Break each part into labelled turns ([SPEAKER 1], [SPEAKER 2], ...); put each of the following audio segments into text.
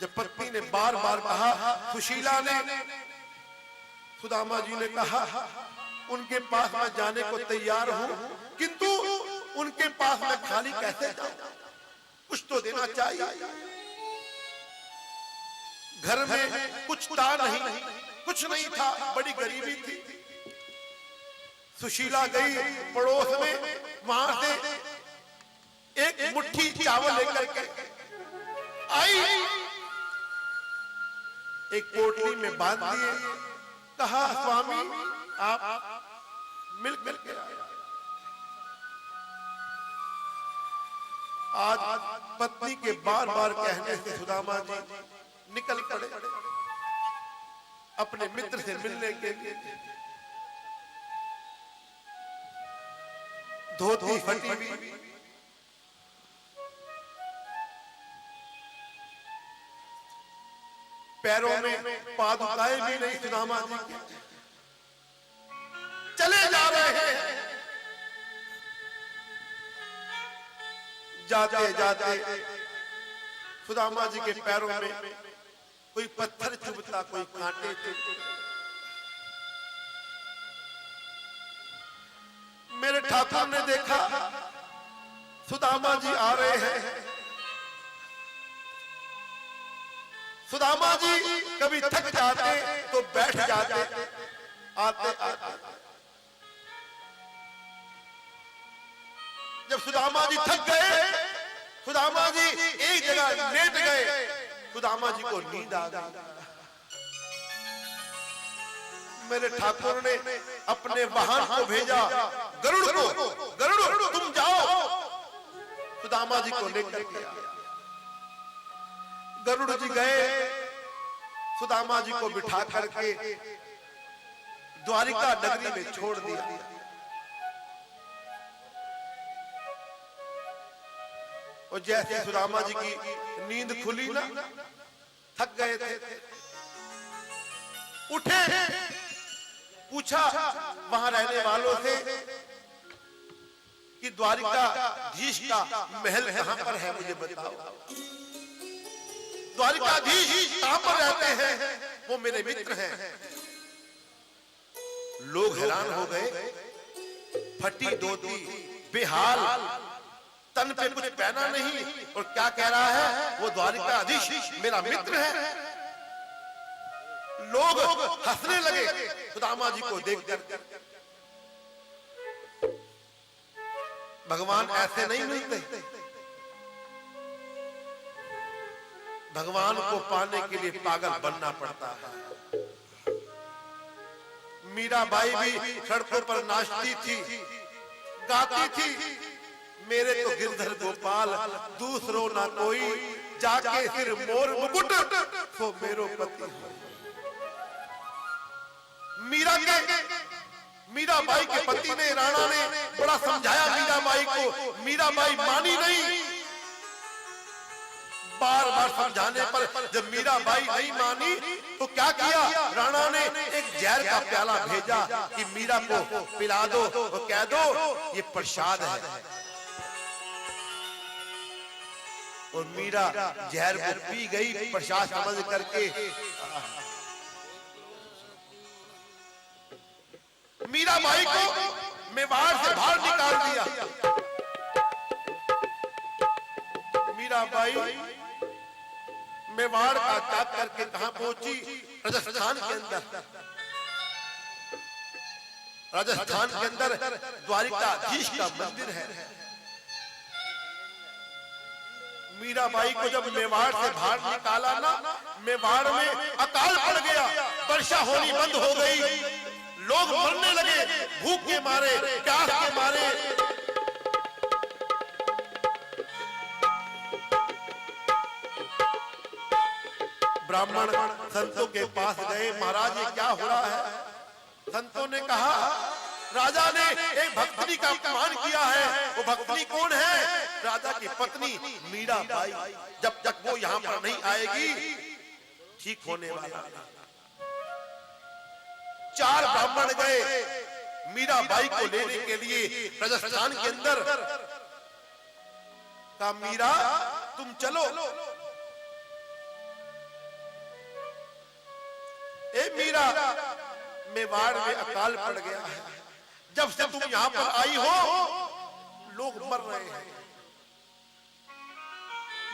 [SPEAKER 1] जब पत्नी ने बार बार कहा, सुशीला ने, सुदामा जी ने कहा उनके पास मैं जाने को तैयार हूं, किंतु उनके पास मैं खाली कैसे जाऊं, कुछ तो देना चाहिए। घर में कुछ था नहीं, कुछ नहीं था, बड़ी गरीबी थी। सुशीला गई पड़ोस में, वहां से एक मुट्ठी चावल लेकर के आई, एक पोटली में बांध दिए, कहा स्वामी आप मिल के आज पत्नी के बार बार कहने से सुदामा जी निकल पड़े अपने मित्र से मिलने के लिए। धोती फटी हुई, पैरों में पादुकाएं भी नहीं सुदामा जी के, चले जा रहे हैं। जाते जाते सुदामा जी के पैरों में कोई पत्थर चुभता, कोई कांटे चुभते। मेरे ठाकुर ने देखा सुदामा जी आ रहे हैं। सुदामा जी कभी थक जाते तो बैठ जाते, आते आते जब सुदामा जी थक गए, सुदामा जी एक जगह लेट गए, सुदामा जी को नींद आ गई। मेरे ठाकुर ने अपने वाहन को भेजा, गरुड़ को, गरुड़ तुम जाओ सुदामा जी को लेकर के। गरुड़ जी गए, सुदामा जी को बिठा करके द्वारिका नगरी में छोड़ दिया। और जैसे सुदामा जी की नींद खुली ना, थक गए थे, उठे, पूछा वहां रहने वालों से कि द्वारिकाधीश का महल कहां पर है, मुझे बताओ। द्वारिकाधीश कहां पर रहते हैं? वो मेरे मित्र हैं। लोग हैरान हो गए, फटी धोती, बेहाल, तन पे कुछ पहना नहीं, और क्या कह रहा है, वो द्वारिकाधीश मेरा मित्र है। लोग हंसने लगे सुदामा जी को देखकर। भगवान ऐसे नहीं मिलते, भगवान को पाने के लिए पागल बनना पड़ता है। मीराबाई भी सड़कों पर नाचती थी, गाती थी, मेरे तो गिरधर गोपाल दूसरो ना कोई, जाके फिर मोर मुकुट तो मेरो पति। मीराबाई के पति ने, राणा ने बड़ा समझाया मीराबाई को, मीराबाई मानी नहीं। बार बार समझाने पर जब मीराबाई नहीं मानी तो क्या किया, राणा ने एक जहर का प्याला भेजा कि मीरा को पिला दो, तो कह दो ये प्रसाद है। और मीरा जहर को पी गई प्रसाद समझ करके। मीराबाई को मेवाड़ से बाहर निकाल दिया। मीराबाई मेवाड़ का त्याग करके कहां पहुंची? राजस्थान के अंदर। राजस्थान के अंदर द्वारिकाधीश का मंदिर है। मीराबाई को जब मेवाड़ से बाहर निकाला ना, मेवाड़ में अकाल पड़ गया, वर्षा होनी बंद हो गई, लोग मरने लगे, भूख के मारे, प्यास के मारे। ब्राह्मण संतों के पास गए, महाराज ये क्या हो रहा है? संतों ने कहा, राजा ने एक भक्तनी का अपमान किया है। वो भक्तनी कौन है? राजा की पत्नी मीराबाई। जब तक वो यहाँ पर नहीं आएगी ठीक होने वाला। 4 ब्राह्मण गए मीराबाई को लेने के लिए राजस्थान के अंदर। कहा मीरा तुम चलो। ए मीरा, मेवाड़ में अकाल पड़ गया है, जब से तुम यहाँ पर आई हो लोग मर रहे हैं।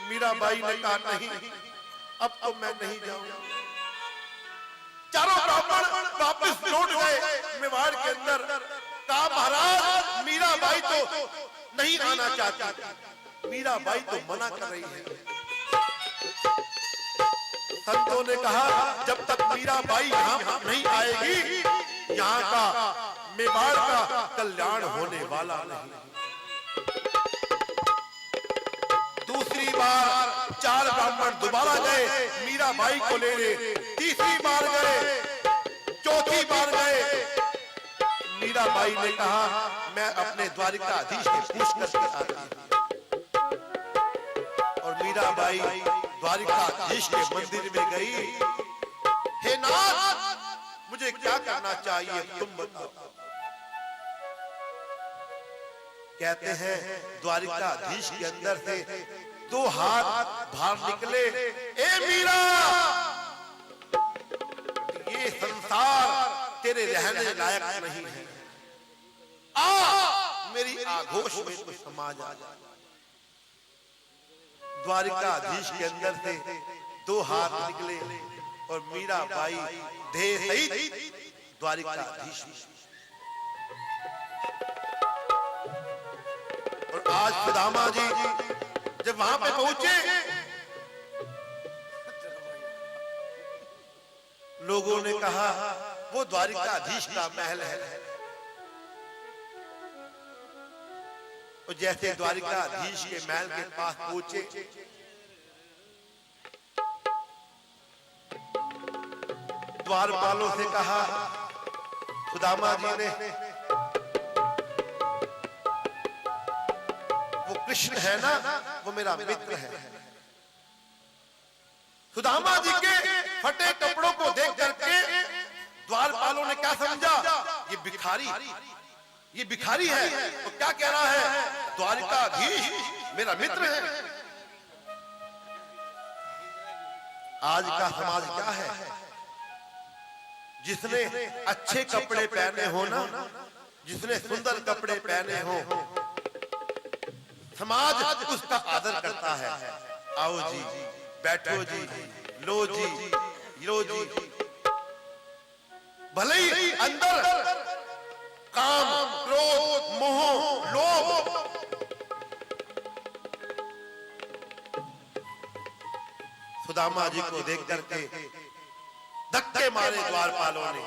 [SPEAKER 1] मीराबाई ने कहा नहीं, अब तो मैं नहीं जाऊंगा। चारों ब्राह्मण वापस लौट गए मेवाड़ के अंदर। कहा महाराज मीराबाई तो नहीं आना चाहती, मीराबाई तो मना कर रही है। संतों ने कहा जब तक मीराबाई यहाँ नहीं आएगी, यहाँ का मेवाड़ का कल्याण होने वाला नहीं। दूसरी बार 4 ब्राह्मण दोबारा गए मीराबाई को लेने, तीसरी बार गए, चौथी बार गए। मीराबाई ने कहा मैं अपने द्वारिकाधीश से पूछ करके आती। और मीराबाई द्वारिकाधीश के मंदिर में गई। हे नाथ, मुझे क्या करना चाहिए तुम बताओ। कहते हैं द्वारिकाधीश के अंदर से 2 हाथ बाहर निकले। ए मीरा, ये संसार तेरे रहने लायक नहीं है, आ मेरी आगोश में तो समा जा। द्वारिकाधीश के अंदर से 2 हाथ निकले और मीराबाई देह सहित द्वारिकाधीश। और आज सुदामा जी जब वहां पे पहुंचे, लोगों ने कहा वो द्वारिकाधीश का महल है। और जैसे द्वारिकाधीश के महल के पास पहुंचे, द्वारपालों से कहा सुदामा जी ने, वो कृष्ण है ना, वो मेरा मित्र है। सुदामा जी के फटे कपड़ों को देख करके द्वारपालों ने क्या समझा, ये भिखारी है। तो क्या कह रहा है, द्वारिकाधीश मेरा मित्र है। आज का समाज क्या है, जिसने अच्छे कपड़े पहने हो ना, जिसने सुंदर कपड़े पहने हो, समाज उसका आदर करता है। आओ जी, बैठो जी, लो जी, लो जी। भले ही अंदर काम, क्रोध, मोह, लोभ, सुदामा जी को देख करके धक्के मारे द्वारपालों ने।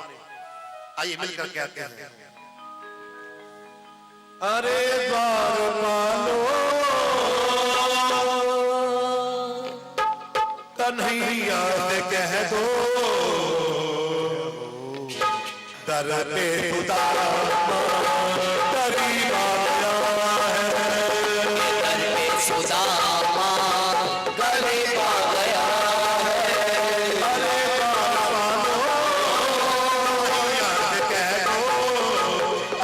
[SPEAKER 1] आइए मिलकर कहते हैं, अरे द्वारपालों कन्हैया से कह दो, दर पे सुदामा करीब आया है, दर पे सुदामा करीब आ गया है। अरे द्वारपालों कन्हैया से कह दो,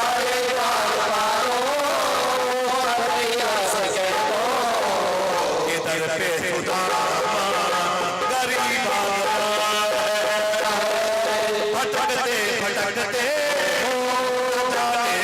[SPEAKER 1] अरे द्वारपालों कन्हैया से कह दो, कि दर पे सुदामा करीब आ गया है। भटकते भटकते हो जाने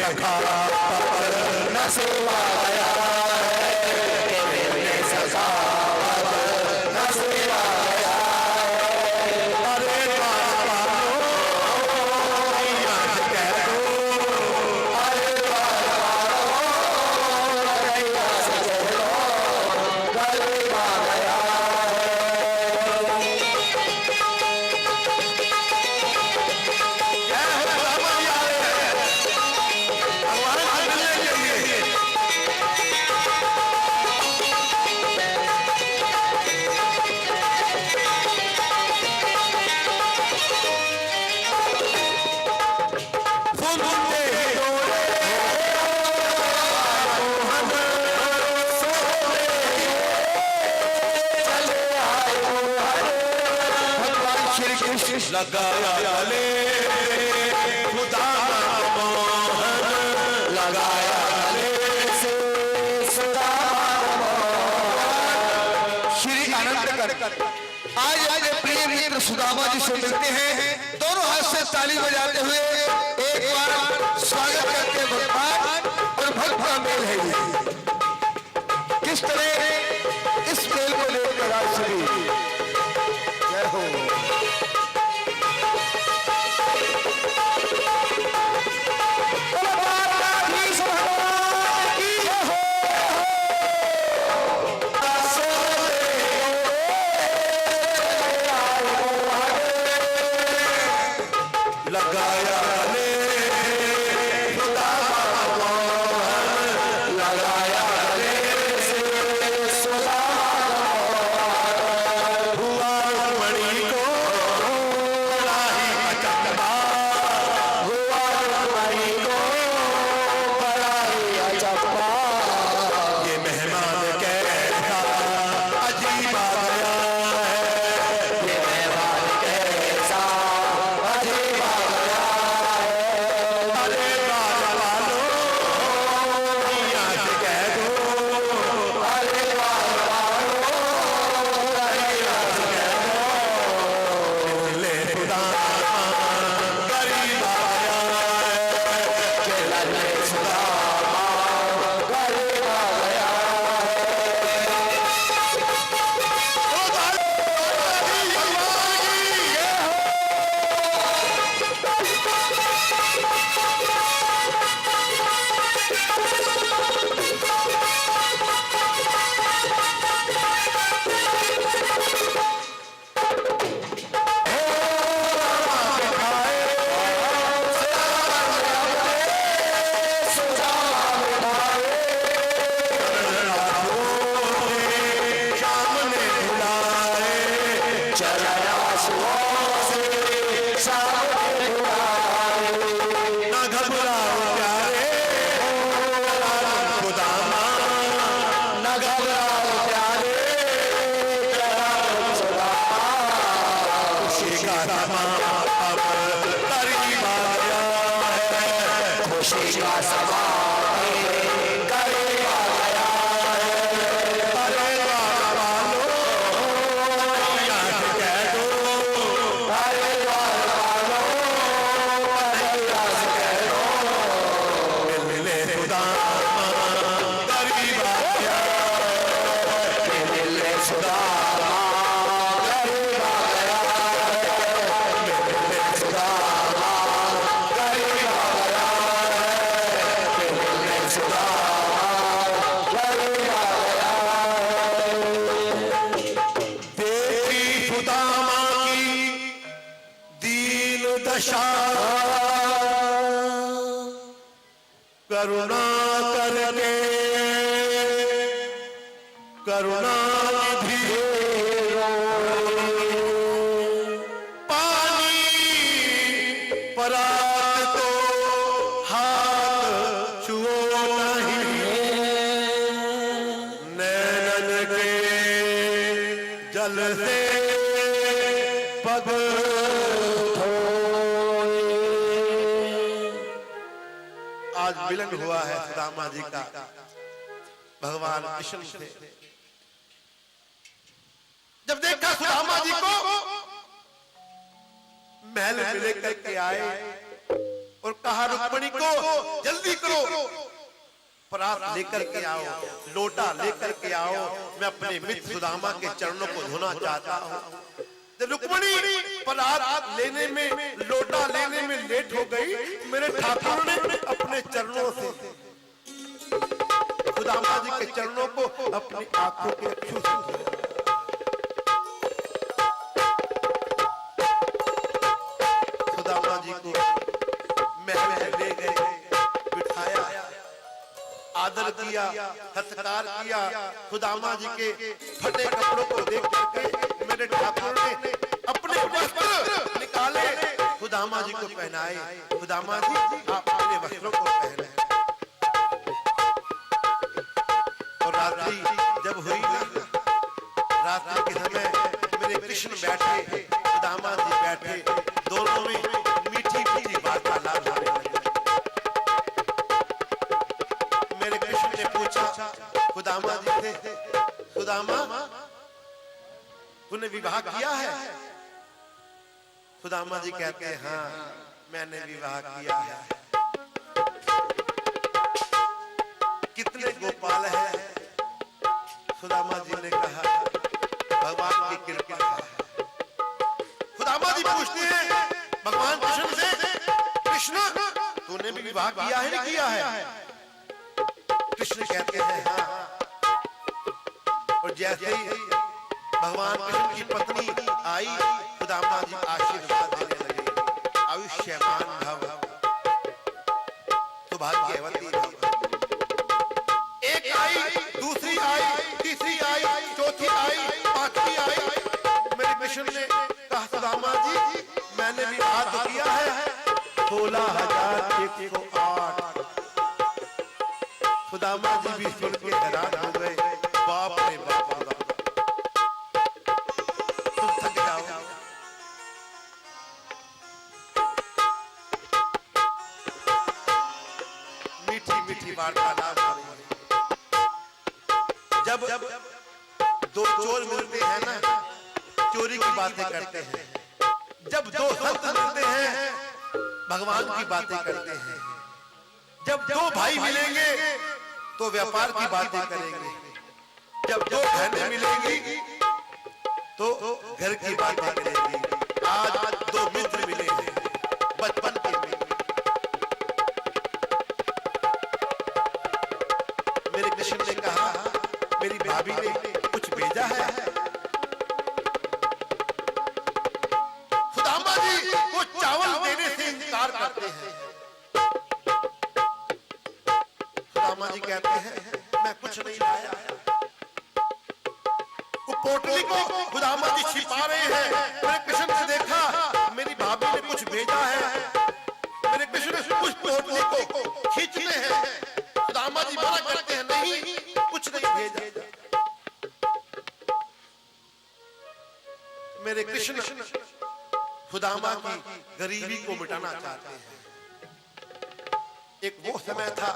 [SPEAKER 1] सखा न सेवाया है, मेरे सखा न सेवाया है। अरे बाबालो याद कह दो, अरे बाबालो रैया से कह दो, गरीब आ गया लगाया गले खुदा मोहन, लगाया गले से खुदा मोहन। श्री आनंद कर आज अपने प्रिय मित्र सुदामा जी से मिलते हैं। दोनों हाथ से ताली बजाते हुए एक बार स्वागत करते हैं। भगवान और भक्त का मेल है ये। किस तरह इस मेल को लेकर आज श्री जय हो। लगाया गले खुदा मोहन, लगाया गले से खुदा मोहन। हुआ मणि को बड़ा ही अचंबा, हुआ मणि को बड़ा ही अचंबा। ये मेहमान कैसा अजीब आ गया है, ये मेहमान कैसा अजीब आ गया है। अरे बाबालो याद कह दो, अरे बाबालो रैया से कह दो, ले खुदा गरीब आ गया है, ले खुदा गरीब आ गया सामने बुलाए, चला आंसुओं से सामने बुलाए। ना घबराओ प्यारे खुदामा, ना घबराओ प्यारे खुदामा। खुशी का समा अब करीब आ गया है, खुशी का समा करीब आ गया है। अरे बाबालो याद कह दो, अरे बाबालो रैया से कह दो, मिले खुदा गरीब आ गया है, मिले खुदा गरीब आ गया है, मिले खुदा गरीब आ गया है, मिले खुदा गरीब आ गया है। देखी खुदा माँ की दीन दशा, करुणा करके करुणा निधि पानी परात तो हाथ छुओ नहीं, नैनन के जल से पग धोए। आज मिलन हुआ है सुदामा जी का भगवान कृष्ण से। जब देखा सुदामा जी को महल में लेकर के आए, और कहा रुक्मिणी को जल्दी करो, परात लेकर के आओ, लोटा लेकर के आओ, मैं अपने मित्र सुदामा के चरणों को धोना चाहता हूँ। जब रुक्मिणी परात लेने में, लोटा लेने में लेट हो गई, मेरे ठाकुर ने अपने चरणों से सुदामा जी के चरणों को अपनी आंखों के अश्रु से धोया। सुदामा जी को महल में ले गए, बिठाया, आदर किया, सत्कार किया। सुदामा जी के फटे कपड़ों को देख करके मेरे ठाकुर ने अपने वस्त्र निकाले, सुदामा जी को पहनाए। सुदामा जी आप अपने वस्त्रों को पहने। और रात्रि जब हुई, रात्रि के समय मेरे कृष्ण बैठे, सुदामा जी बैठे, दोनों में मीठी मीठी वार्तालाप होने लगी। मेरे कृष्ण ने पूछा सुदामा जी से, सुदामा तूने विवाह किया है? सुदामा जी कहते हैं हाँ मैंने विवाह किया है। कितने गोपाल है? सुदामा जी ने कहा भगवान की कृपा है। सुदामा जी पूछते हैं भगवान कृष्ण से, कृष्ण तूने भी विवाह किया है नहीं किया है? कृष्ण कहते हैं हाँ। और जैसे ही भगवान कृष्ण की पत्नी आई, सुदामा जी आशीर्वाद देने लगे, आयुष्यमान भव, सौभाग्यवती भव। एक आई, दूसरी आई, तीसरी आई, चौथी आई, पांचवी आई। मेरे कृष्ण ने कहा सुदामा जी मैंने विवाह तो किया है 16,108। सुदामा जी भी सुन के हैरान हो गए, बाप रे बाप, तुम थक जाओ। मीठी मीठी वार्तालाप हो रही है। जब दो चोर मिलते हैं ना, चोरी की बातें करते हैं। जब दो संत मिलते हैं, भगवान की बातें करते हैं। जब दो भाई मिलेंगे तो व्यापार की बातें करेंगे। जब दो बहनें मिलेंगी तो घर की बातें करेंगी। आज दो मित्र मिले हैं बचपन के मित्र। मेरे कृष्ण ने कहा मेरी भाभी ने कुछ भेजा है? सुदामा जी वो चावल देने से इनकार करते हैं। सुदामा जी कहते हैं मैं कुछ नहीं लाया। वो पोटली को सुदामा जी छिपा रहे हैं। मेरे कृष्ण ने देखा मेरी भाभी ने कुछ भेजा है। मेरे कृष्ण उस पोटली को खींचते हैं। सुदामा जी मना करते हैं नहीं कुछ नहीं भेजा। मेरे कृष्ण सुदामा की गरीबी को मिटाना चाहते हैं। एक वो समय था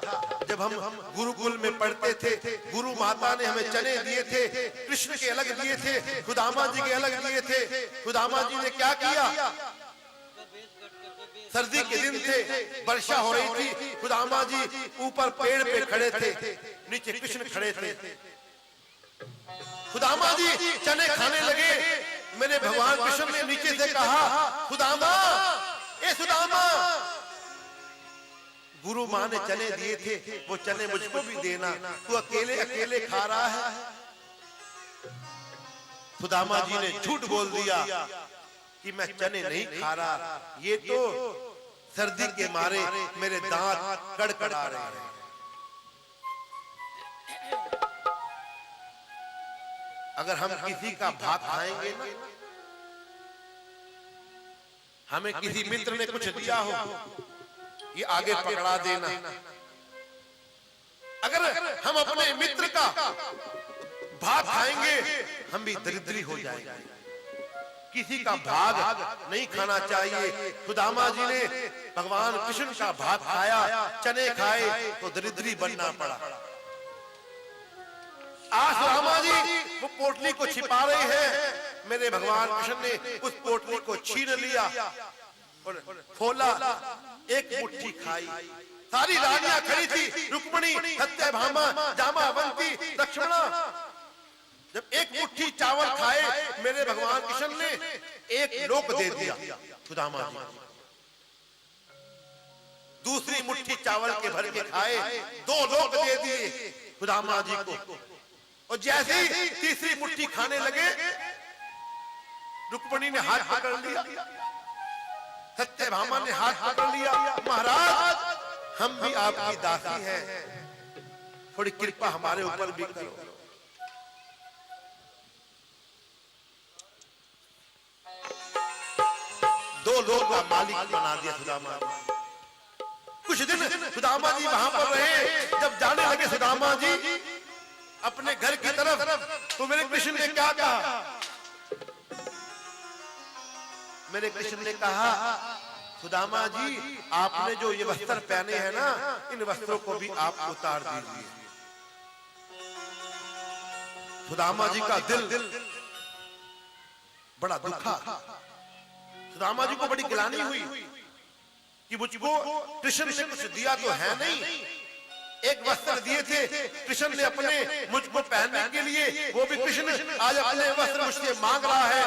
[SPEAKER 1] जब हम गुरुकुल में पढ़ते थे, गुरु माता ने हमें चने दिए थे, कृष्ण के अलग दिए थे, सुदामा जी के अलग दिए थे। सुदामा जी ने क्या किया? सर्दी के दिन थे, वर्षा हो रही थी, सुदामा जी ऊपर पेड़ पे खड़े थे, नीचे कृष्ण खड़े थे। सुदामा जी चने खाने लगे। मेरे भगवान कृष्ण ने नीचे से कहा सुदामा, ए सुदामा, गुरु माँ ने चने दिए थे, वो चने मुझको भी देना, तू अकेले अकेले खा रहा है। सुदामा जी ने झूठ बोल दिया कि मैं चने नहीं खा रहा, ये तो सर्दी के मारे मेरे दांत कड़कड़ा रहे हैं। अगर हम किसी का भात खाएंगे ना, हमें किसी मित्र ने कुछ दिया हो, ये आगे पकड़ा देना। अगर हम अपने मित्र का भात खाएंगे हम भी दरिद्री हो जाएंगे। किसी का भाग नहीं खाना चाहिए। सुदामा जी ने भगवान कृष्ण का भात खाया, चने खाए तो दरिद्री बनना पड़ा। आज सुदामा जी वो पोटली को छिपा रहे हैं। मेरे भगवान कृष्ण ने उस पोटली को छीन लिया। और खोला, एक मुट्ठी खाई। सारी रानियां खड़ी थी, रुक्मिणी, सत्यभामा, जामावंती, लक्ष्मणा। जब एक मुट्ठी चावल खाए मेरे भगवान कृष्ण ने एक लोक दे दिया सुदामा जी। दूसरी मुट्ठी चावल के भर के खाए, 2 लोक दे दिए सुदामा जी को। और जैसे ही तीसरी मुट्ठी खाने लगे, रुक्मिणी ने हाथ पकड़ लिया, सत्यभामा ने हाथ पकड़ लिया। महाराज, हम भी आपकी दासी हैं, थोड़ी कृपा हमारे ऊपर भी करो। दो लोग का मालिक बना दिया सुदामा जी। कुछ दिन सुदामा जी वहां पर रहे। जब जाने लगे सुदामा जी अपने घर की तरफ, तो मेरे कृष्ण ने क्या कहा? मेरे कृष्ण ने कहा, सुदामा जी, आपने जो ये वस्त्र पहने हैं ना, इन वस्त्रों को भी आप उतार दीजिए। सुदामा जी का दिल बड़ा दुखा। सुदामा जी को बड़ी गिलानी हुई कि मुझको कृष्ण ने कुछ दिया तो है नहीं। एक वस्त्र दिए थे कृष्ण ने अपने मुझको पहनने के लिए, वो भी कृष्ण आज अपने वस्त्र मुझसे मांग रहा है।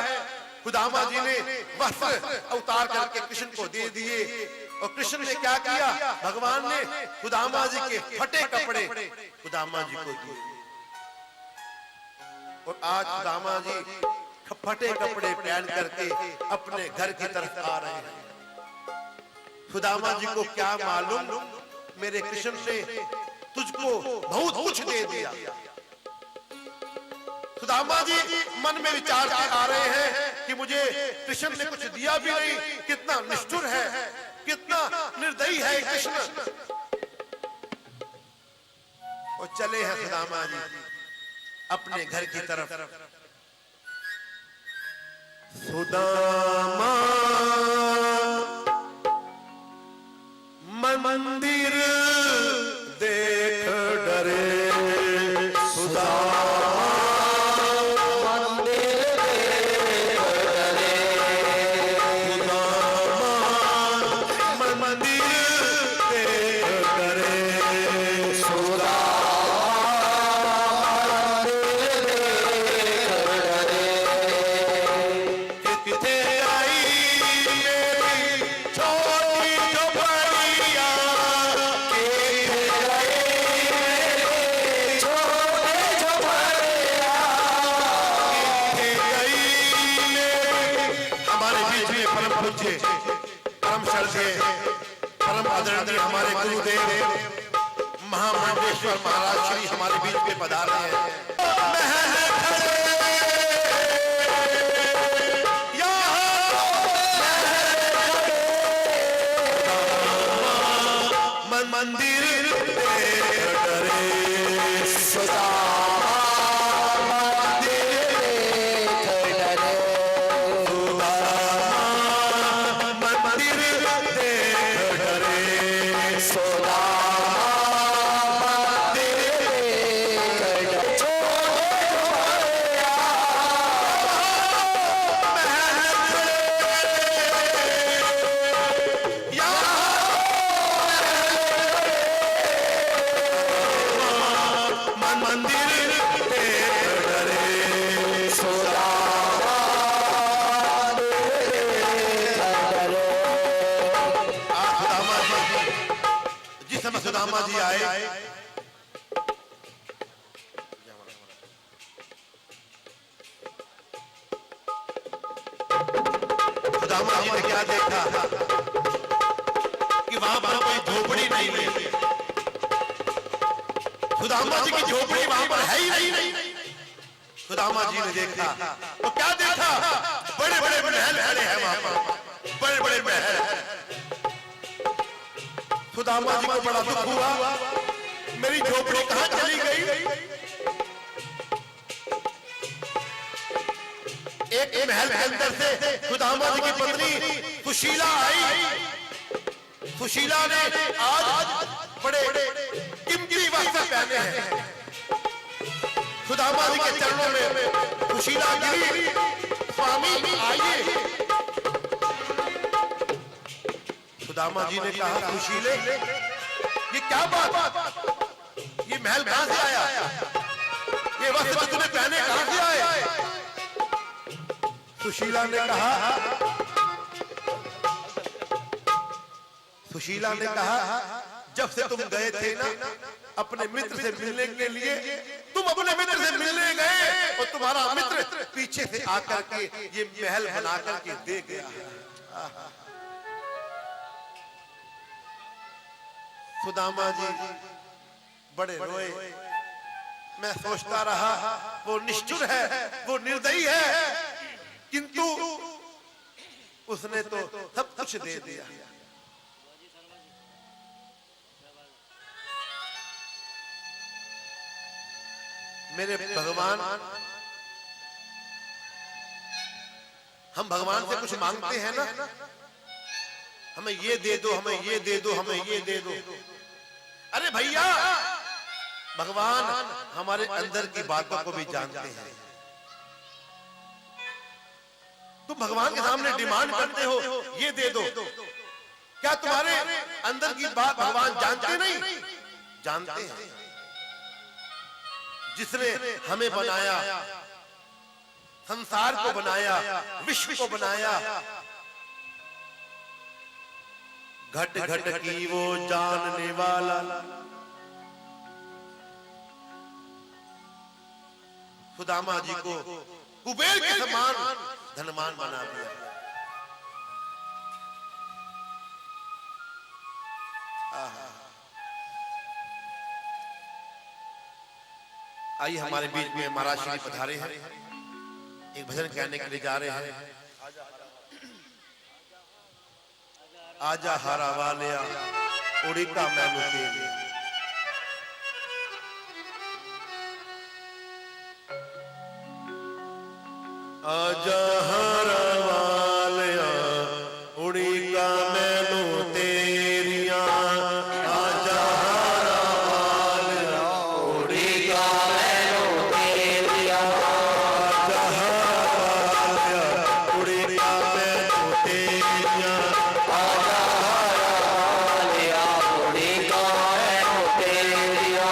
[SPEAKER 1] सुदामा जी ने वस्त्र उतार करके कृष्ण को दे दिए। और कृष्ण ने क्या किया? भगवान ने सुदामा जी के फटे कपड़े सुदामा जी को दिए। और आज सुदामा जी फटे कपड़े पहन करके अपने घर की तरफ आ रहे हैं। सुदामा जी को क्या मालूम, मेरे कृष्ण ने तुझको बहुत कुछ दे दिया। सुदामा जी मन में विचार के आ रहे हैं कि मुझे कृष्ण ने कुछ दिया भी नहीं। कितना निष्ठुर है, कितना निर्दयी है कृष्ण। और चले हैं सुदामा जी अपने घर की तरफ। सुदामा मंदिर देख डरे, सुदामा मंदिर देख डरे, सुदामा मंदिर देख डरे, सुदामा परम आदरणीय हमारे गुरुदेव महामंडलेश्वर महाराज श्री हमारे बीच में पधारे हैं। मंदिर सुदामा जी आए, सुदामा जी ने क्या देखा कि वहां पर कोई झोपड़ी नहीं है। सुदामा जी की झोपड़ी वहां पर है ही नहीं। सुदामा जी ने देखा तो क्या देखा? बड़े बड़े महल खड़े हैं वहां पर, बड़े बड़े महल। सुदामा जी को बड़ा दुख हुआ, मेरी झोपड़ी कहां चली गई? एक महल के अंदर से सुदामा जी की पत्नी सुशीला आई। सुशीला ने आज बड़े कीमती वस्त्र पहने हैं। सुदामा जी के चरणों में सुशीला गिरी, स्वामी आइए। सुदामा जी ने कहा, सुशीले ये क्या बात, ये महल कहां से आया, ये वस्त्र जो तूने पहने कहां से आए? सुशीला ने कहा जब से तुम गए थे ना अपने मित्र से मिलने के लिए, तुम अपने मित्र से मिलने गए और तुम्हारा मित्र पीछे से आकर के ये महल बना करके दे गया। सुदामा जी बड़े रोए। मैं सोचता रहा वो निष्ठुर है, वो निर्दयी है, किंतु उसने तो सब कुछ दे दिया। मेरे भगवान, हम भगवान से कुछ मांगते हैं ना, हमें ये दे दो, हमें ये दे दो, हमें ये दे दो। अरे भैया, भगवान हमारे अंदर की बातों को भी जानते हैं। तुम भगवान के सामने डिमांड करते हो ये दे दो, क्या तुम्हारे अंदर की बात भगवान जानते नहीं? जानते हैं। जिसने हमें बनाया, संसार को बनाया, विश्व को बनाया, घट घट की वो जानने वाला, सुदामा जी को कुबेर के समान धनवान बना दिया। आइए हमारे बीच में महाराज श्री पधारे हैं, एक भजन कहने के लिए जा रहे हैं। आजा हारा वालिया उड़ीका मैनू तेरी, आजा हारा वालिया उड़ीका मैनू तेरिया, आजा हारा वालिया उड़ीका मैनू तेरिया, आजा हारा वालिया उड़ीका मैनू तेरिया, आजा हारा वालिया उड़ीका मैनू तेरिया।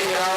[SPEAKER 2] Yeah.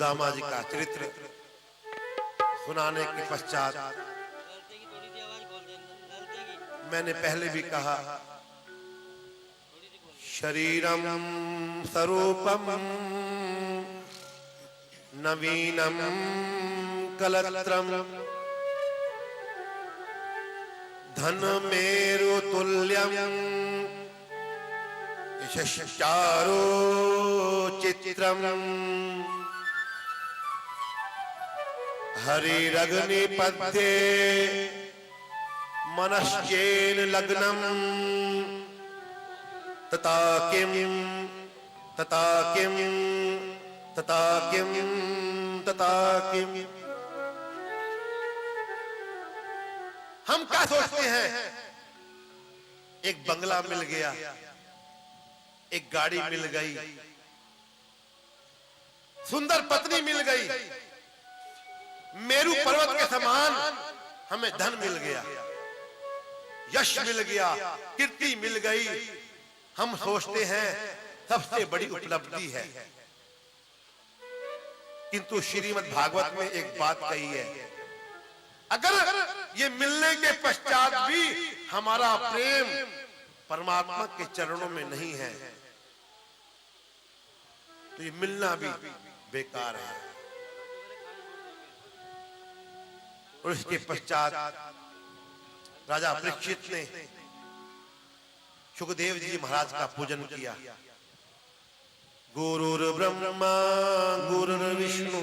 [SPEAKER 1] सुदामा जी का चरित्र सुनाने के पश्चात मैंने पहले भी कहा, शरीरम स्वरूपम नवीनम कलत्रम धन मेरु तुल्यम यशश्चारो चित्रम हरिरग्निपद्ये मनश्चेन लग्नम तथा किम तथा किम तथा किम तथा किम। हम क्या सोचते हैं, एक बंगला मिल गया, एक गाड़ी मिल गई, सुंदर पत्नी मिल गई, मेरू पर्वत के समान हमें धन मिल गया, यश मिल गया, कीर्ति मिल गई। हम सोचते हैं सबसे बड़ी उपलब्धि है। किंतु श्रीमद् भागवत में एक बात कही है, अगर ये मिलने के पश्चात भी हमारा प्रेम परमात्मा के चरणों में नहीं है तो ये मिलना भी बेकार है। और इसके पश्चात राजा परीक्षित ने सुखदेव जी महाराज का पूजन किया। गुरुर् ब्रह्मा गुरुर्विष्णु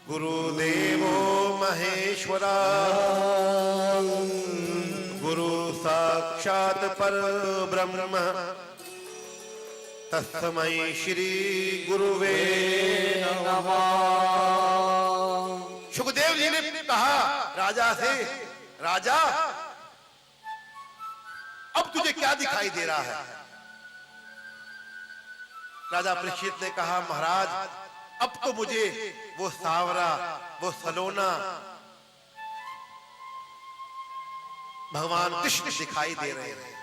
[SPEAKER 1] गुरुदेवो महेश्वरा गुरु साक्षात् परब्रह्म तस्मै श्री गुरुवे नमः। सुखदेव जी ने कहा राजा से, राजा अब तुझे क्या दिखाई दे रहा है? राजा परीक्षित ने कहा, महाराज अब तो मुझे वो सावरा, वो सलोना भगवान कृष्ण दिखाई दे रहे हैं।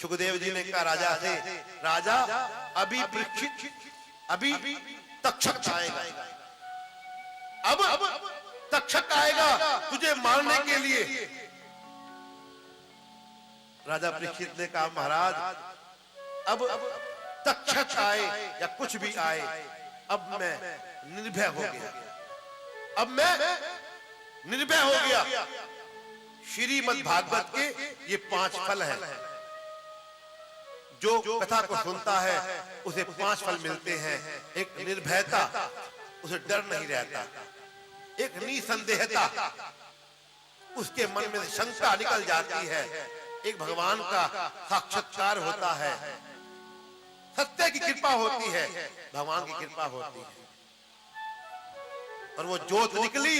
[SPEAKER 1] सुखदेव जी ने कहा राजा से, राजा अभी परीक्षित, अभी तक्षक आएगा, अब तक्षक आएगा तुझे मारने के लिए। राजा परीक्षित ने कहा, महाराज अब तक्षक आए या कुछ भी आए, अब मैं निर्भय हो गया, अब मैं निर्भय हो गया। श्रीमद् भागवत के ये 5 फल है। जो कथा को सुनता है उसे 5 फल मिलते हैं। एक निर्भयता, उसे डर नहीं रहता। एक निसंदेहता, उसके मन में शंका निकल जाती है। एक भगवान का साक्षात्कार होता है, सत्य की कृपा होती है, भगवान की कृपा होती है। और वो ज्योत निकली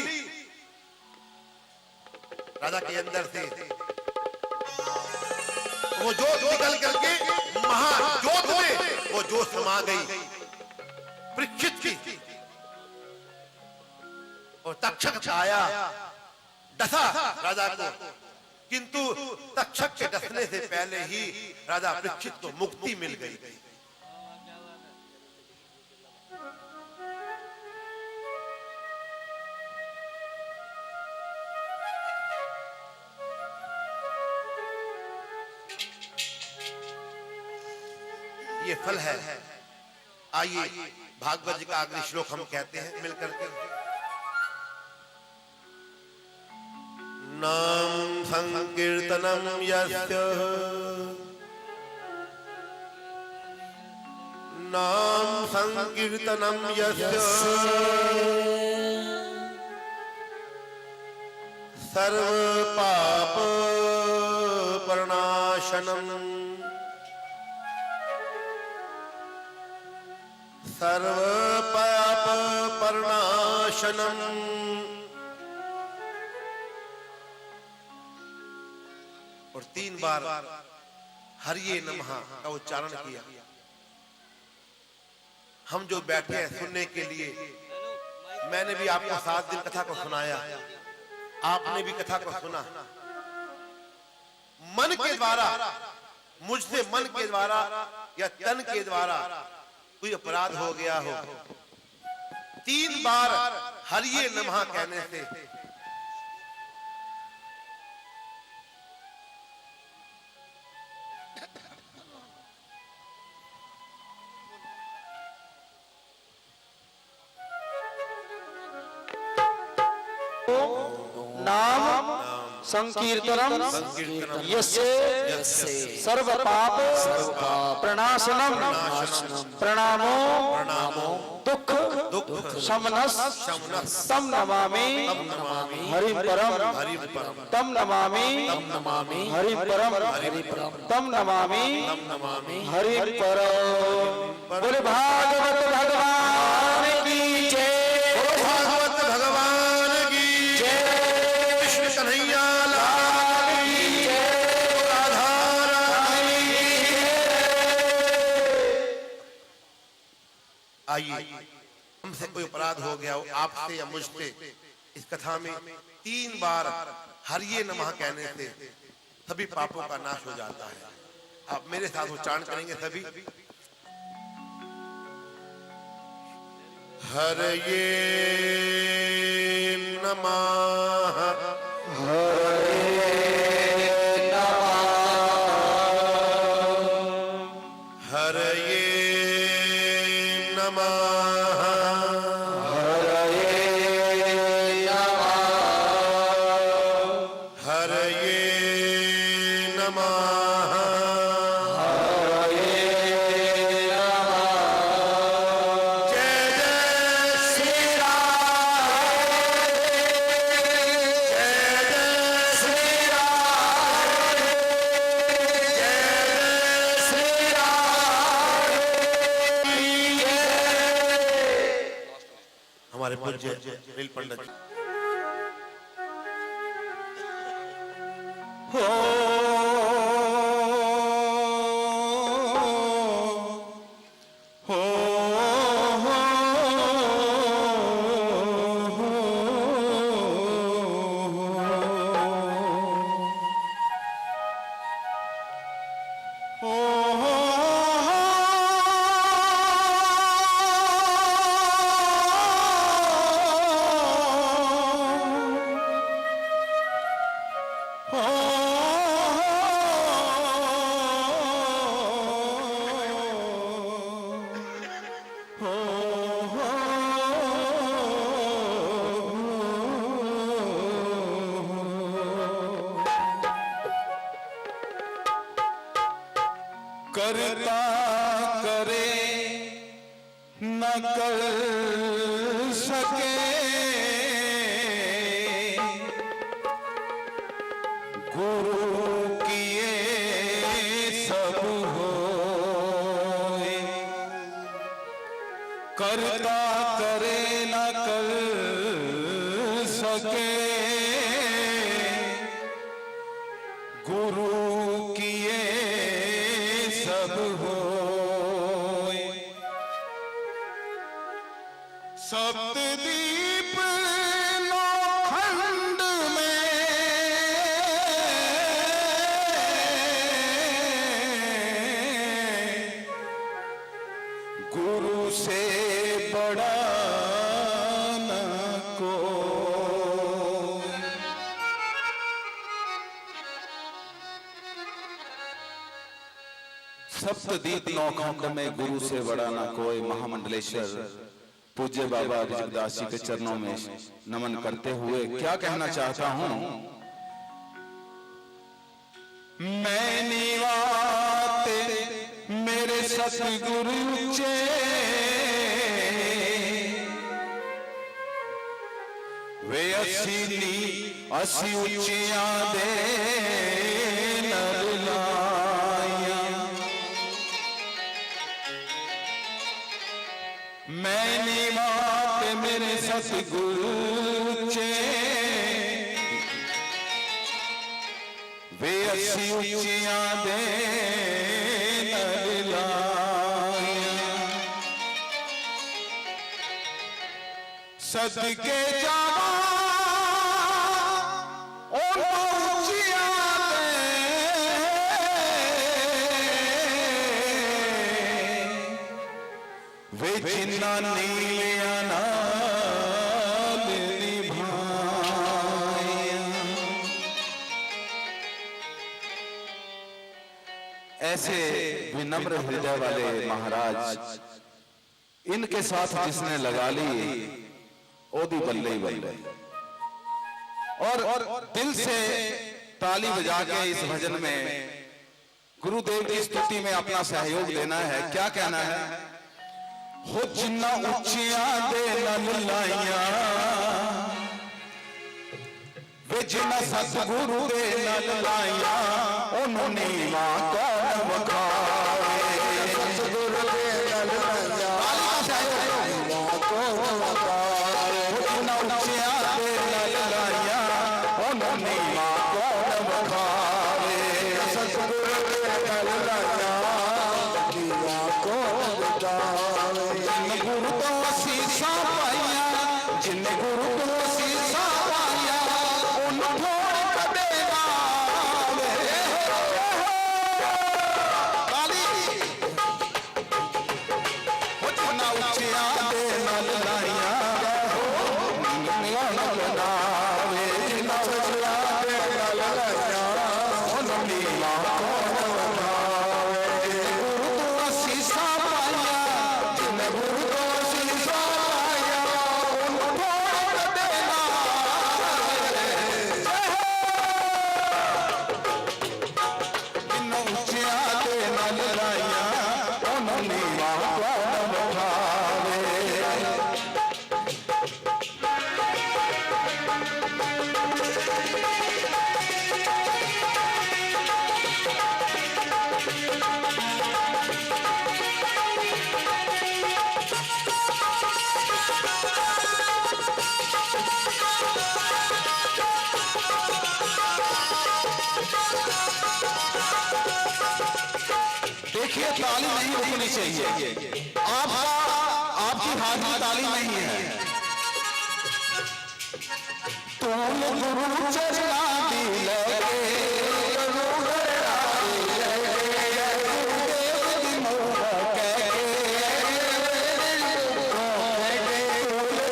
[SPEAKER 1] राजा के अंदर से, वो ज्योत निकल करके महाज्योत में वो ज्योत समा गई परीक्षित की। और तक्षक आया, डसा राजा को, किंतु तक्षक के डसने से पहले ही राजा परीक्षित को मुक्ति मिल गई। ये फल है। आइए भागवत जी का अगला श्लोक हम कहते हैं मिलकर के। नाम संकीर्तनम यस्य, नाम संकीर्तनम यस्य सर्व पाप प्रणाशनम, सर्व पाप प्रणाशनम। और 3 बार हरिये नमः का उच्चारण किया। हम जो बैठे हैं सुनने के लिए, मैंने भी आपको 7 दिन कथा को सुनाया, आपने भी कथा को सुना। मन के द्वारा, मुझसे मन के द्वारा या तन के द्वारा कोई अपराध हो गया हो, 3 बार हरिये नमः कहने से
[SPEAKER 2] नाम संकीर्तनम यस्य सर्व पाप प्रणाशनम प्रणामो दुख शमनस तम नमामि हरिं परम तम नमामि हरिं परम तम नमामि हरिं परम। बोले भागवत भगवान की जय।
[SPEAKER 1] भागवत भगवान की जय। कृष्ण कन्हैया लाल की जय। राधा रानी की जय। आइए, हमसे कोई अपराध हो गया हो, आपसे या मुझसे, इस कथा में 3 बार हरिये नमः कहने से सभी पापों का नाश हो जाता है। आप मेरे साथ उच्चारण करेंगे सभी। हरये नमः हरये नमः हरये नमः हरये नमः हरये नमः हमारे पूज्य नील पंडित
[SPEAKER 3] करता करे न कर सके, गुरु किए सब होए। करता करे न कर सके, गुरु किए सब होए। सप्तदीप नौखंड में गुरु से बड़ा न कोई।
[SPEAKER 2] सप्तदीप नौखंड में गुरु से बड़ा ना कोई। महामंडलेश्वर पूज्य बाबा जगदास जी के चरणों में नमन करते हुए क्या कहना चाहता हूं।
[SPEAKER 3] मैंने वाते मेरे सतगुरु चे, वे असी उच्चियां दे नर लाया। मैंने वाते मेरे सतगुरु चे, वे असी उच्चियां दे नर लाया। सदके जावा उच्चियां दे जिन्ना नीलिया नाल निभाया।
[SPEAKER 2] ऐसे विनम्र हृदय वाले महाराज, इनके साथ जिसने लगा ली ओदी बल्ले ही बल्ले। और दिल से ताली बजा के इस भजन में गुरुदेव की स्तुति में अपना सहयोग देना है। क्या कहना है?
[SPEAKER 3] हो जिन्ना उच्चिया दे नल लाइया, वे जिन्ना सतगुरु दे नल लाइया, ओनू नीवा कौन वखावे। सतगुरु दे नल लाइया, हो जिन्ना उच्चिया दे नल लाइया, ओनू नीवा कौन वखावे। सतगुरु दे नल लाइया, नीवा कौन वखावे। जिन गुरु तो सीसा पाइया, जिन गुरु तो सीसा पाइया, उन्हों ठोड़ कदे नावे। ताली हो जिन्ना उच्चिया दे नल लाइया, नल नावे। जिन्ना उच्चिया दे नल लाइया, उन्हों नीवा कौन वखावे। गुरु तो सीसा पाइया, जिन गुरु तो सीसा पाइया, उन्हों ठोड़ कदे नावे। जिन्ना उच्चिया दे नल लाइया, उन्हों नीवा कौन वखावे। देखिए ताली नहीं रुकनी चाहिए। आपकी हाजिरी ताली नहीं है। तुम गुरु चरना दी लगे, गुरुदेव दी मोह कह के,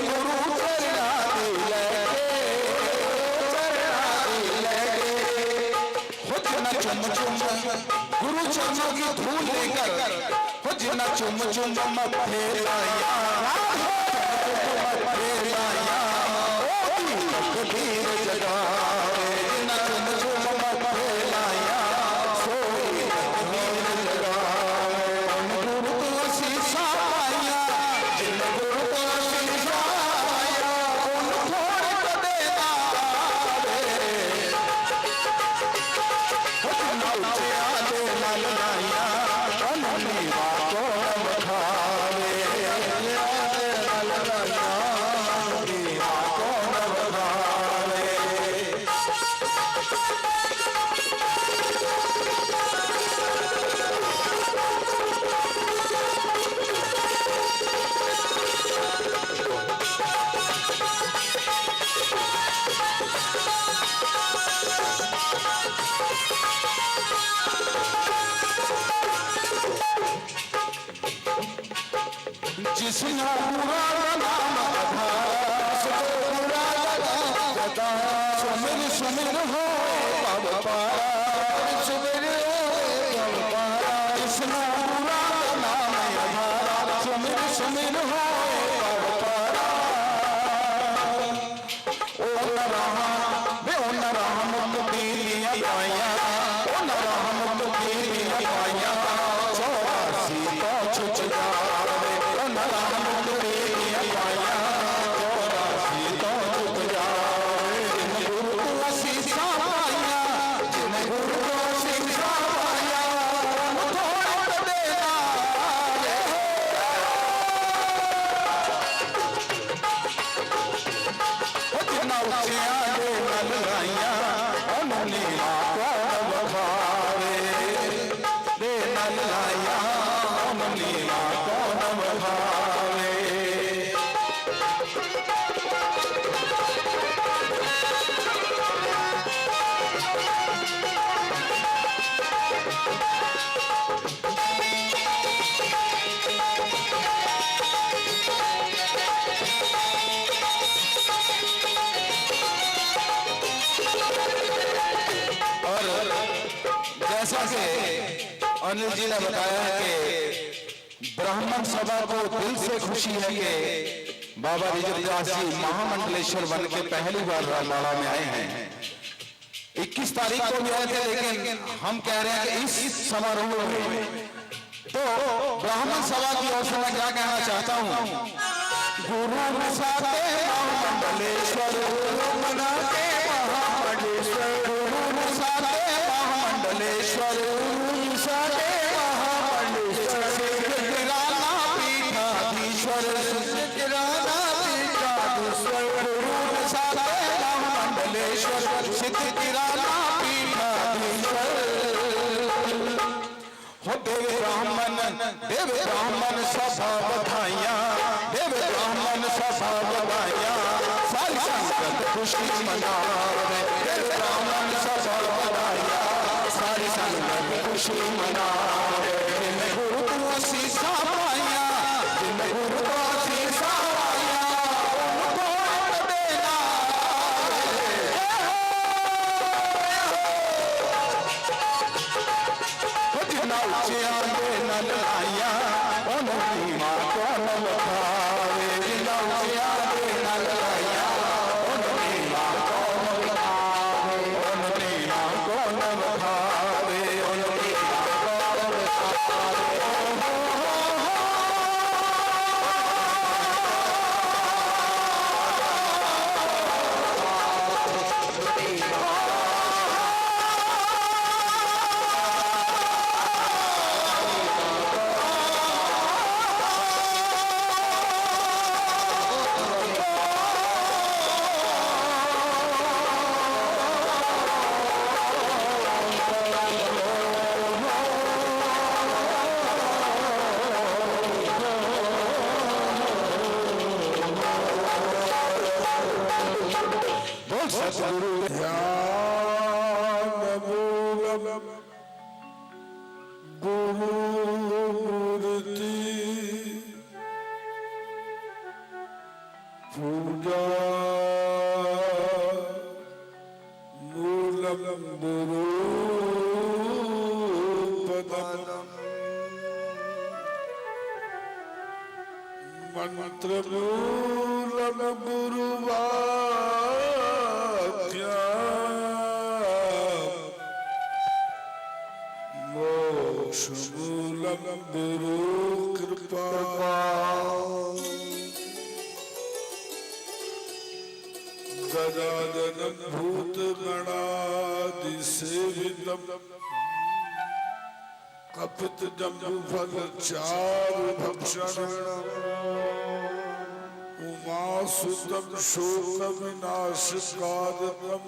[SPEAKER 3] गुरु चरना दी लगे, हो जिन्ना चुम चुम गुरु चरणों की धूल लेकर, हो जिन्ना चुम चुम मथे लाया, मथे लाया, तकदीर जगावे। जिन्ना चुम चुम मथे लाया, सोई तकदीर जगावे। गुरु तो सीसा पाया, जिन गुरु तो सीसा पाया, उन ठोड़ कदे नावे। हो जिन्ना उच्चिया दे नल लाइया, ओनू नीवा कौन वखावे। नल लाइया, नीवा कौन वखावे। जिसना पूरा नाम आधारा, सो पूरा लगा सुमिर सुमिर हो पव पारा, सुमिर हो पव पारा। जिसना पूरा नाम आधारा, सुमिर सुमिर हो पव पारा। ओ न रहा वे ओ न रहा मुक्ति लिया पाया, ओ न रहा मुक्ति लिया पाया। 84 तो छुच जावे, ओ न रहा मुक्ति लिया पाया। 84 तो छुच जावे। जिन गुरु को सीसा पाया, जिन गुरु को सीसा पाया, उन ठोड़ कदे नावे। हो जिन्ना उच्चिया दे नल लाइया, ओनू नीवा कौन
[SPEAKER 2] जैसा कि अनिल जी ने बताया कि ब्राह्मण सभा को दिल से खुशी है कि बाबा रिजर्वदास जी महामंडलेश्वर बन के पहली बार रामबाड़ा में आए हैं। 21 तारीख को भी आए थे, लेकिन हम कह रहे हैं कि इस समारोह में तो ब्राह्मण सभा की ओर से मैं क्या कहना चाहता हूँ, गुरु मनाते महामंडलेश्वर, गुरु मनाते महामंडलेश्वर, गुरु मनाते महामंडलेश्वर, गुरु मनाते महामंडलेश्वर, सिद्धगिराना पीठाधीश्वर, सिद्धगिराना पीठाधीश्वर, गुरु मनाते महामंडलेश्वर, सिद्धगिराना पीठाधीश्वर। हो देव ब्राह्मण सभा बधाइयां, देव ब्राह्मण सभा बधाइयां, सारी संगत खुशी मनावे, देव ब्राह्मण सभा बधाइयां, सारी संगत खुशी मनावे। जिन गुरु को आशीषा पाइया, जिन गुरु को आशीषा पाइया, उनको देना जिन्ना उच्चे आंदे न लाइया, उन्होंने मां को न बखावे, जिन्ना उच्चे आंदे न लाइया, उन्होंने मां को न बखावे, उन्होंने मां को न बखावे, उन्होंने मां को न बखावे। सतगुरु ध्यान मूलम गुरु मूर्ति पूजा मूलम गुरु पदम मंत्र मूलम गुरु मोक्षमूलम गुरु कृपा गजानन भूत गणादि सेवितम कपित जम्बु फल चारु भक्षण उमासुतम शोक विनाशकारकम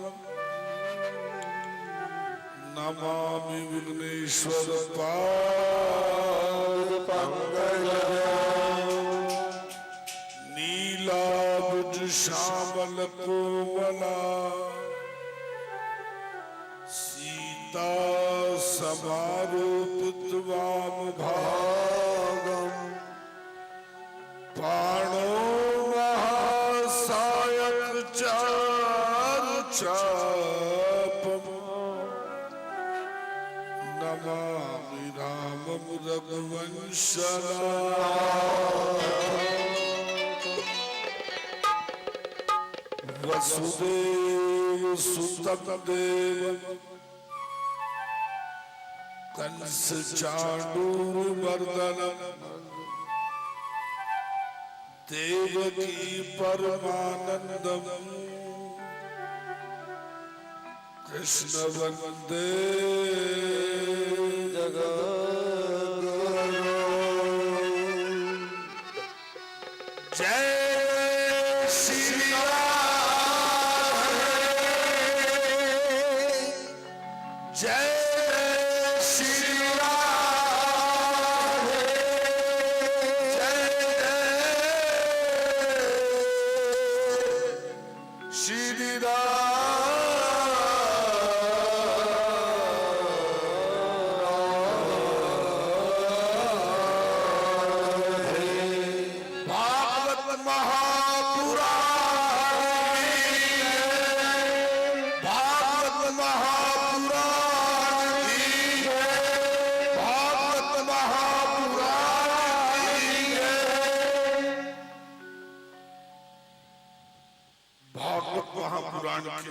[SPEAKER 2] नमामि विघ्नेश्वर पाद पंकजं नीलाब्ज श्यामल कोमला सीता समारोपित वाम भागम पाणो महासायक चारु चापम नमामि रामं रघुवंशना वसुदेव सुतं देवं कंस चाणूरमर्दनं देवकी परमानंदम कृष्ण वंदे जगद्गुरु। जय श्री राम, जय श्री राम, जय श्री राम।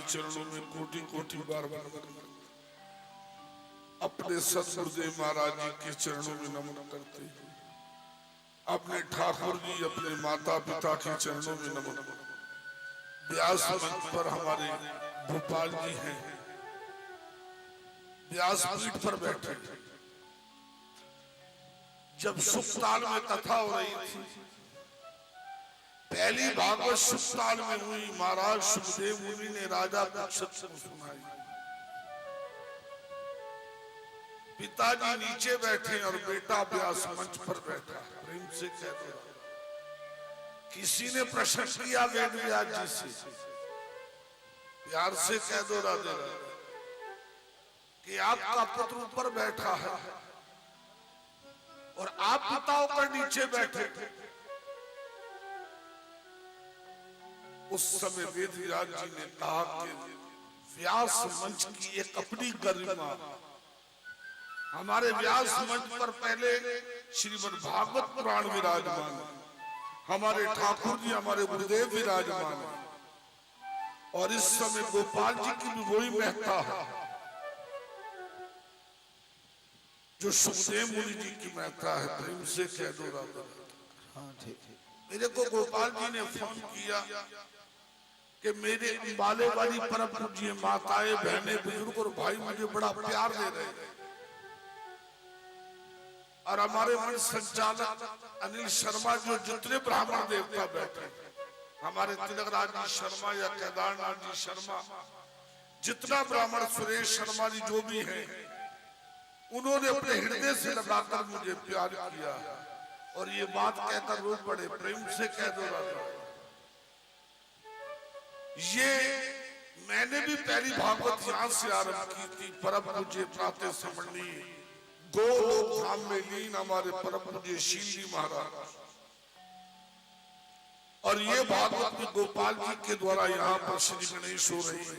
[SPEAKER 4] चरणों में कोटि कोटि बार वंदन करते, अपने सतगुरुदेव महाराज जी के चरणों में नमन करते, अपने ठाकुर जी अपने माता पिता के चरणों में नमन करते। व्यास मंच पर हमारे भोपाल जी हैं, व्यासपीठ पर बैठे। जब सुखताल में कथा हो रही थी, पहली भागवत सुखताल में हुई, महाराज सुखदेव मुनि ने राजा परीक्षित को सुनाई। पिताजी नीचे बैठे और बेटा व्यास मंच पर बैठा। प्रेम से कहते, किसी ने प्रश्न किया वेद व्यास जी से, प्यार से कह दो राधे राधे कि आपका पुत्र ऊपर बैठा है और आप पिता ऊपर नीचे बैठे। उस समय वेद व्यास जी ने कहा कि व्यास मंच की एक अपनी गरिमा, हमारे व्यास मंच पर पहले श्रीमद् भागवत पुराण विराजमान, हमारे ठाकुर जी हमारे गुरुदेव विराजमान, और इस समय गोपाल जी की भी वही महत्ता है जो सुखदेव मुनि जी की महत्ता है। प्रेम से कह दो राधा। मेरे को गोपाल जी ने फोन किया कि मेरे बाले वाली परम पूज्य माताएं बहनें बुजुर्ग और भाई मुझे बड़ा प्यार दे रहे हैं, और हमारे मन संचालक अनिल शर्मा जो जितने ब्राह्मण देवता बैठे, हमारे तिलकराज जी शर्मा या केदारनाथ जी शर्मा, जितना ब्राह्मण सुरेश शर्मा जी जो भी हैं, उन्होंने अपने हृदय से लगाकर मुझे प्यार किया और ये बात कहकर रो पड़े। प्रेम से कह दो राधा। ये मैंने भी पहली भागवत यहां से आरंभ की थी। परम पूज्य प्रातः समणी गोलोक धाम में लीन हमारे परम पूज्य शील जी महाराज, और ये भागवत भी गोपाल जी के द्वारा यहाँ पर श्री गणेश हो रही है।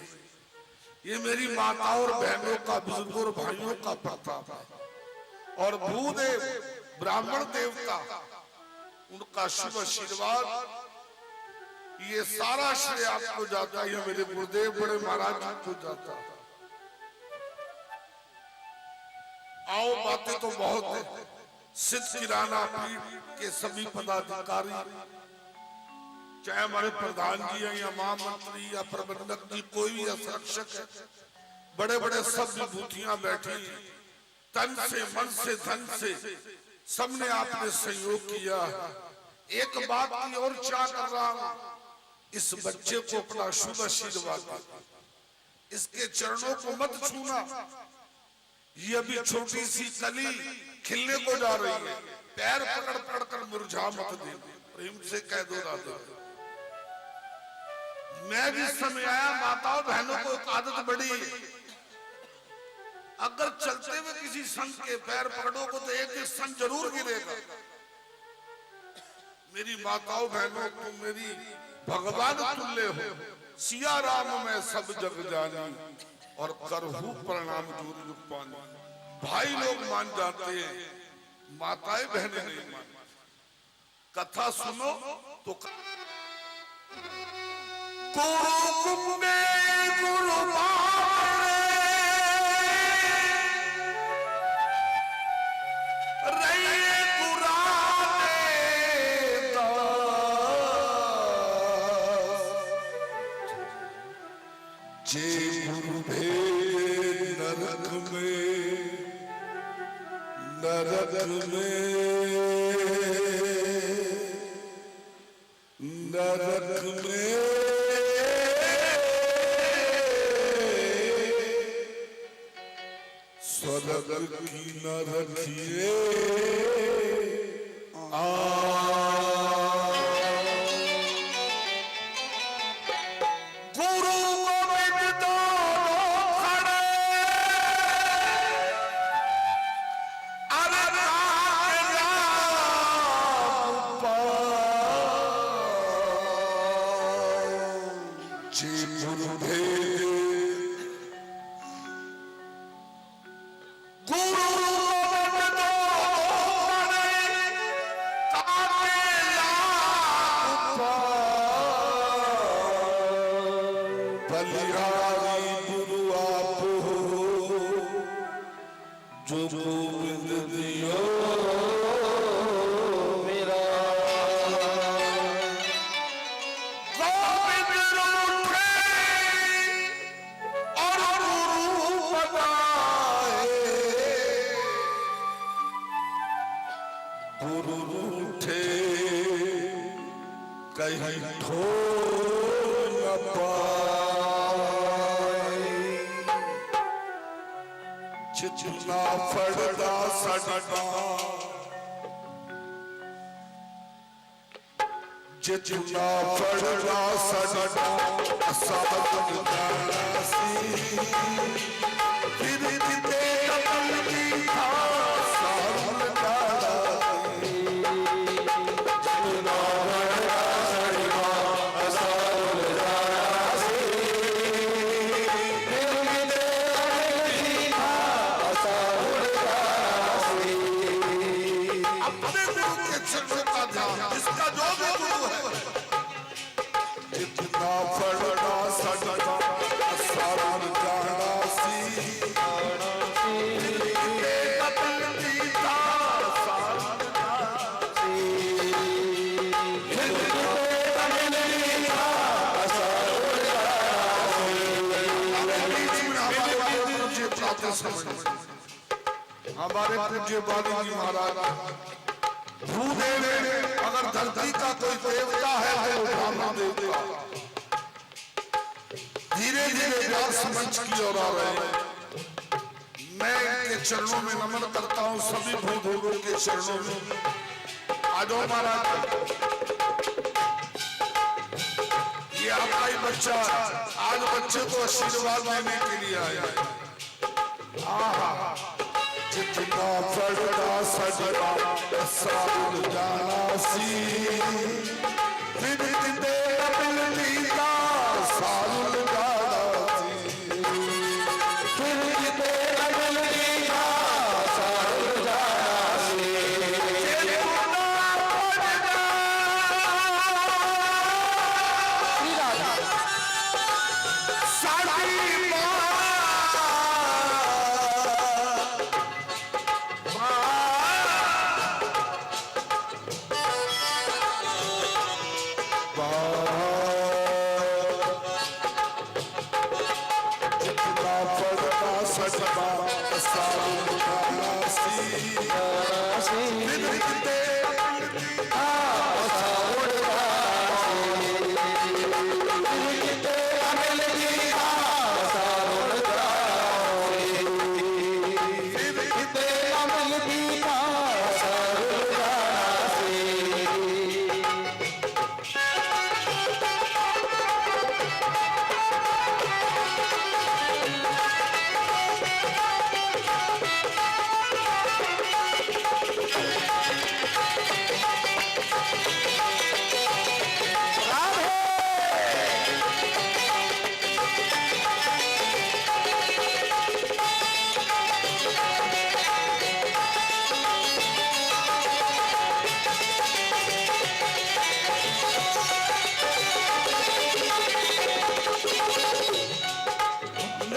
[SPEAKER 4] ये मेरी माताओं और बहनों का, बुजुर्गों और भाइयों का प्रताप है, और भूदेव ब्राह्मण देवता उनका शुभ आशीर्वाद, ये सारा श्रेय आपको जाता है, मेरे गुरुदेव बड़े महाराज जी को जाता है। आओ बातें तो बहुत है। सिद्ध किराना पीठ के सभी पदाधिकारी, चाहे हमारे प्रधान जी हैं या महामंत्री या प्रबंधक जी, कोई भी संरक्षक है, बड़े बड़े सब विभूतियां बैठी, तन से मन से धन से सबने आपने सहयोग किया। एक बात की और चाह कर रहा हूं, इस बच्चे को अपना शुभ आशीर्वाद, इसके चरणों को मत छूना। ये अभी छोटी सी कली खिलने को जा रही है, पैर पकड़ पकड़ कर मुरझा मत दे। प्रेम से कह दो राधा। मैं भी समय आया, माताओं बहनों को एक आदत बड़ी, अगर चलते हुए किसी संत के पैर पकड़ोगे तो एक संत जरूर गिरेगा। मेरी माताओं बहनों, तुम मेरी भगवान तुल्य हो। सिया राम मैं सब जग जानी और करहू प्रणाम जोर युग पानी। भाई लोग मान जाते हैं, माताएं बहनें नहीं मान। कथा सुनो तो गुरु जे गुरु भेद नरक में स्वर्ग की न रखिए जो गोविंद दियो
[SPEAKER 3] मेरा
[SPEAKER 4] गोविंद रूठे और गुरु बताए, गुरु रूठे कहीं ठोर न पाए, जितना फड़दा सड़ना जितना फड़दा सड़ना साबत गाना सी फिर किते कमल की था साबत गाना जितना फड़दा सड़ना साबत गाना सी फिर किते कमल की था साबत गाना सी। अपने गुरु के चरणों का ध्यान जिसका जो भी गुरु है, जितना फड़ना सड़ना साबत गाना सी कतल की था साबत गाना सी हमारे पूज्य बाली जी महाराज भूदेव अगर धरती का कोई देवता है तो ब्राह्मण देवता। धीरे धीरे व्यास मंच की ओर आ रहे हैं। मैं इनके चरणों में नमन करता हूँ, सभी भूदेवों के चरणों में। आजो महाराज, ये आपका ही बच्चा आज बच्चे को आशीर्वाद देने के लिए आया है। जितना फड़ना सड़ना साबुन जाना सी फिर किते कमल की था साबुन जाना सी फिर किते कमल की था साबुन जाना सी जितना फड़ना साड़ी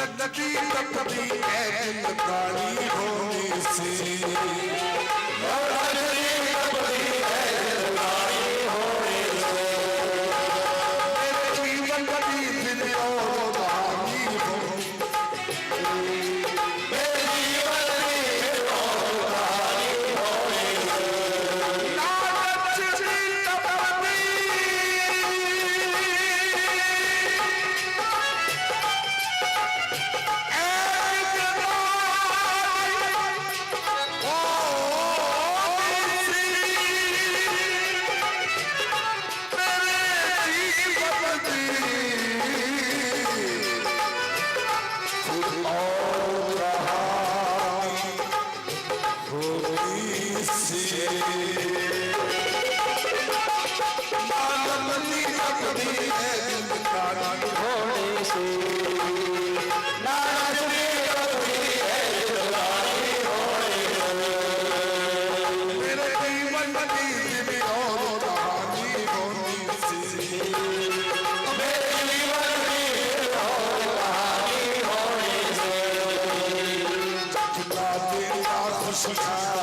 [SPEAKER 4] नदी तपती है जिंदगानी होने से नदी तपती है जिंदगानी होने से मेरे जीवन की दिन और कहानी हो मेरे जीवन की और कहानी होने से नदी तपती Oh!
[SPEAKER 3] खुशियाँ